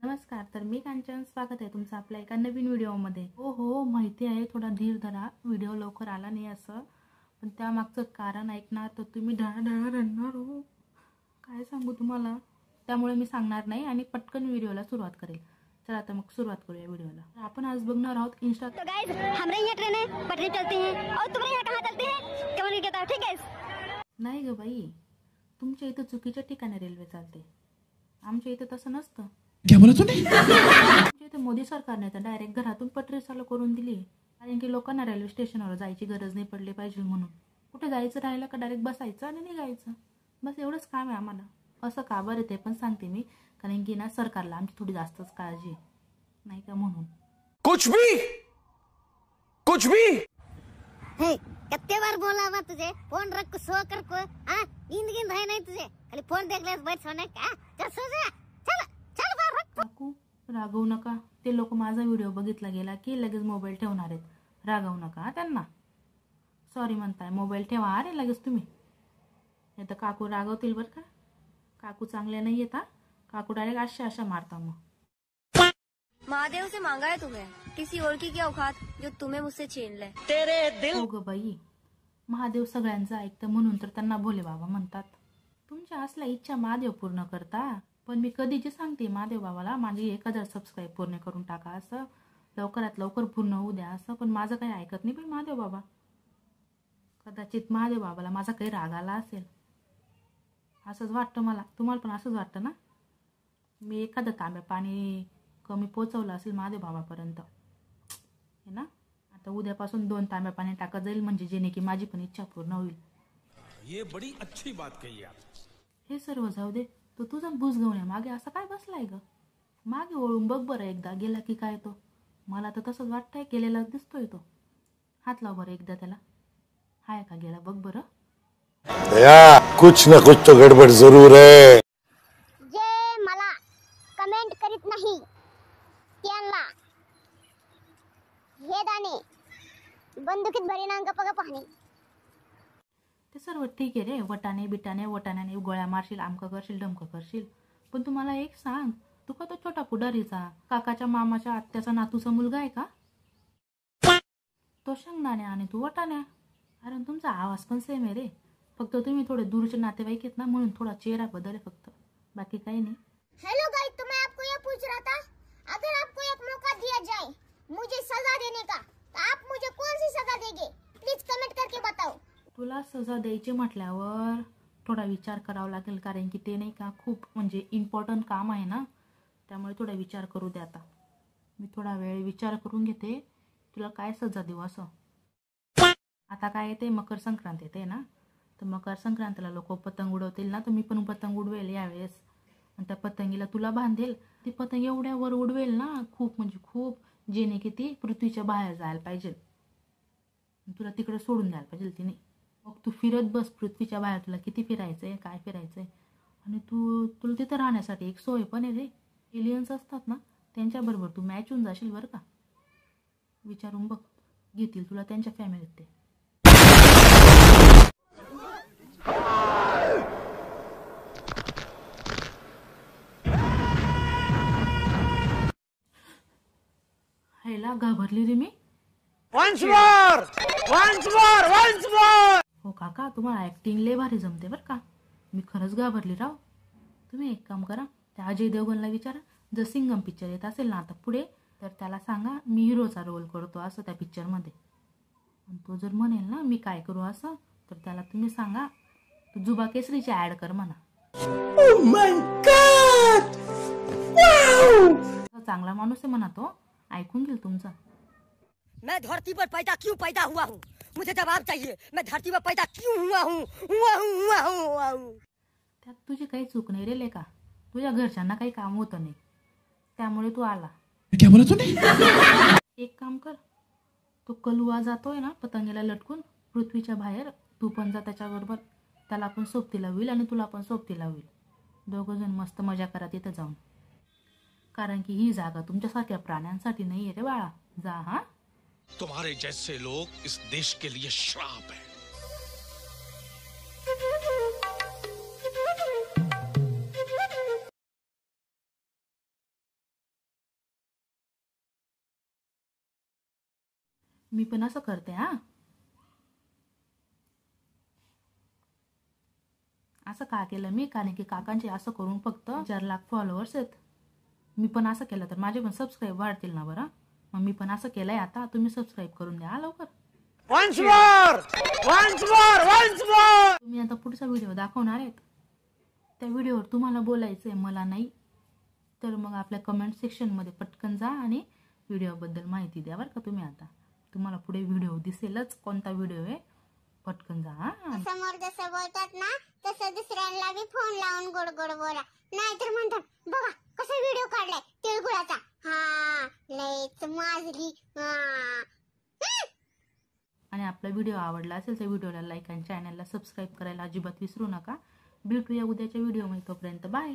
नमस्कार. तर मी कांचन, स्वागत आहे तुमचं आपल्या एका नवीन व्हिडिओमध्ये. हो माहिती आहे, थोडा धीर धरा, व्हिडिओ लवकर आला नाही असं, पण त्यामागचं कारण ऐकणार तर तुम्ही ढाळढाळ रडणार हो. काय सांगू तुम्हाला. त्यामुळे मी सांगणार नाही आणि पटकन व्हिडिओला सुरुवात करेल. चला आता मग सुरुवात करूया व्हिडिओला. आपण आज बघणार आहोत इंस्टा. तो गाइस, हमारे यहाँ ट्रेन है, पटरी चलती है और तुम्हारे यहाँ कहाँ चलती है? कमल कहता है, ठीक है? नाही ग बाई, तुमच्या इथं चुकीच्या ठिकाणी रेल्वे चालते, आमच्या इथं तसं नसतं. क्या बोला तूने? आमच्या इथे मोदी सरकारने तर डायरेक्ट घरातून पटरी चालू करून दिली, कारण की लोकांना रेल्वे स्टेशनवर जायची गरज नाही पडली पाहिजे म्हणून. कुठे जायचं राहिलं का डायरेक्ट बसायचं आणि निघायचं, बस एवढंच काम आहे आम्हाला. असं का बरं ते पण सांगते मी, कारण की ना सरकारला आमची थोडी जास्तच काळजी आहे, नाही का, म्हणून. कुछ भी हे, कितने बार बोला बा तुझे, फोन रख को सो कर को, हाँ? नींद गिन रहे नहीं तुझे, खाली फोन देख ले बैठ सोने का, चल सो जा, चल चल बाहर रख. काकू रागवू नका, ते लोक माझा व्हिडिओ बघितला गेला की लगेच मोबाईल ठेवणार आहेत. रागवू नका त्यांना. सॉरी म्हणताय, मोबाईल ठेवा अरे लगेच तुम्ही, नाही तर काकू रागवतील बरं का. काकू चांगले नाही येता, काकू डायरेक्ट अशा मारता. मग महादेव से मांगा है तुम्हें, किसी और की क्या औकात जो तुम्हें मुझसे छीन ले. हो ग बाई, महादेव सगळ्यांचं ऐकतं म्हणून तर त्यांना भोले बाबा म्हणतात. तुमच्या असल्या इच्छा महादेव पूर्ण करता, पण मी कधीची सांगते महादेव बाबाला माझी 1000 सबस्क्राईब पूर्ण करून टाका असं, लवकरात लवकर पूर्ण होऊ द्या असं, पण माझं काही ऐकत नाही पण महादेव बाबा. कदाचित महादेव बाबाला माझा काही राग आला असेल, असंच वाटतं मला. तुम्हाला पण असंच वाटतं ना? मी एखादं तांब्या पाणी कमी पोचवलं असेल महादेव बाबापर्यंत, हे ना. आता उद्यापासून 2 तांब्या पाणी टाकत जाईल, म्हणजे जेणे की माझी पण इच्छा पूर्ण होईल. ये बड़ी अच्छी बात कही आप. हे सर्व जाऊ दे, तो तुझा भुजगवण्या मागे असं काय बसलाय ग? मागे वळून बघ बरं एकदा, गेला की काय तो? मला तर तसंच वाटतंय, गेलेला दिसतोय तो. हात लाव बरं एकदा त्याला, हाय का गेला बघ बरं. या कुछ न कुछ तो गड़बड़ जरूर है. जे मला कमेंट करीत नाही त्यांना हे दाणे बंदुकीत भरीना गप्पा पाहणे. ते सर्व ठीक आहे रे, वटाण्याने गोळ्या मारशील, आमकं करशील, डमकं करशील, पण तुम्हाला एक सांग, तू का तो छोटा पुढारीचा, काकाच्या मामाच्या आत्याचा नातूचा मुलगा आहे का? तो शेंगदाण्या आणि तू वटाण्या. कारण तुमचा आवाज पण सेम आहे रे, फक्त तुम्ही थोडे दूरचे नातेवाईक आहेत ना, म्हणून थोडा चेहरा बदल आहे फक्त, बाकी काही नाही. हेलो गाइस, तो मैं आपको ये पूछ रहा था, अगर आपको एक मौका दिया जाए मुझे सजा देने का, तो आप मुझे कौन सी सजा देंगे? प्लीज कमेंट करके बताओ. तुला सजा द्यायची म्हटल्यावर थोडा विचार करावा लागेल, कारण की ते नाही का खूप म्हणजे इम्पॉर्टंट काम आहे ना, त्यामुळे थोडा विचार करू दे. आता मी थोडा वेळ विचार करून घेते, तुला काय सजा देऊ असं. आता काय येते, मकर संक्रांत येते ना, तर मकर संक्रांतीला लोक पतंग उडवतील ना, तर मी पण पतंग उडवेल यावेळेस, आणि त्या पतंगीला तुला बांधेल. ती पतंग एवढ्या वर उडवेल ना, खूप म्हणजे खूप, जेणे की ती पृथ्वीच्या बाहेर जायला पाहिजे, तुला तिकडे सोडून द्यायला पाहिजे तिने. मग तू फिरत बस पृथ्वीच्या बाहेर, तुला किती फिरायचंय, काय फिरायचंय. आणि तुला तिथं राहण्यासाठी एक सोय पण आहे रे, एलियन्स असतात ना, त्यांच्याबरोबर तू मॅच होऊन जाशील बरं का. विचारून बघ, घेतील तुला त्यांच्या फॅमिलीत ते. ह्याला घाबरली रे मी. Once more. हो काका, तुम्हाला ऍक्टिंग लय भारी जमते बरं का. मी खरंच घाबरली राव. तुम्ही एक काम करा, त्या अजय देवगणला विचारा, जर सिंगम पिक्चर येत असेल ना आता पुढे, तर त्याला सांगा मी हिरोचा रोल करतो असं त्या पिक्चरमध्ये. आणि तो जर म्हणेल ना मी काय करू असं, तर त्याला तुम्ही सांगा तू जुबा केसरीची ऍड कर म्हणा. Oh my God. Wow. चांगला माणूस आहे म्हणा तो, ऐकून घेईल तुमचा. मैं धरती पर पैदा क्यों पैदा हुआ हूँ, मुझे जवाब चाहिए. मैं धरती पर पैदा क्यों हुआ हूँ. त्यात तुझी काही चूक नाही रे लेका, तुझ्या घरच्यांना काही काम होतं नाही, त्यामुळे तू आला. क्या बोला तूने? एक काम कर, तो कलुआ जातोय ना पतंगीला लटकून पृथ्वीच्या बाहेर, तू पण जा त्याच्याबरोबर, त्याला पण सोबतीला होईल आणि तुला पण सोबतीला होईल. दोघं जण मस्त मजा करा तिथं जाऊन, कारण की ही जागा तुमच्यासारख्या प्राण्यांसाठी नाही आहे रे बाळा. जा हा. तुम्हारे जैसे लोग इस देश के लिए श्राप है. मी पण असं करते हा. असं का केलं मी, कारण की काकांचे असं करून फक्त 4 लाख फॉलोअर्स आहेत. मी पण असं केलं तर माझे पण सबस्क्राईब वाढतील ना बरं. मग मी पण असं केलंय आता. तुम्ही सबस्क्राईब करून द्या लवकर. तुम्ही आता पुढचा व्हिडिओ दाखवणार आहेत. त्या व्हिडिओवर तुम्हाला बोलायचंय, मला नाही. तर मग आपल्या कमेंट सेक्शनमध्ये पटकन जा आणि व्हिडिओबद्दल माहिती द्या बरं का. तुम्ही आता तुम्हाला पुढे व्हिडिओ दिसेलच कोणता व्हिडिओ आहे. पटकन जा. समोर जसं बोलतात ना तसं दुसऱ्यांना बी फोन लावून गोड गोड बोला. नाहीतर म्हणतात बघा कसा व्हिडिओ काढलाय तिळगुळाचा. हा लयच माजली. आणि आपला व्हिडिओ आवडला असेल तर व्हिडिओला लाईक आणि चॅनलला सबस्क्राईब करायला अजिबात विसरू नका. भेटूया उद्याच्या व्हिडिओमध्ये. तोपर्यंत बाय.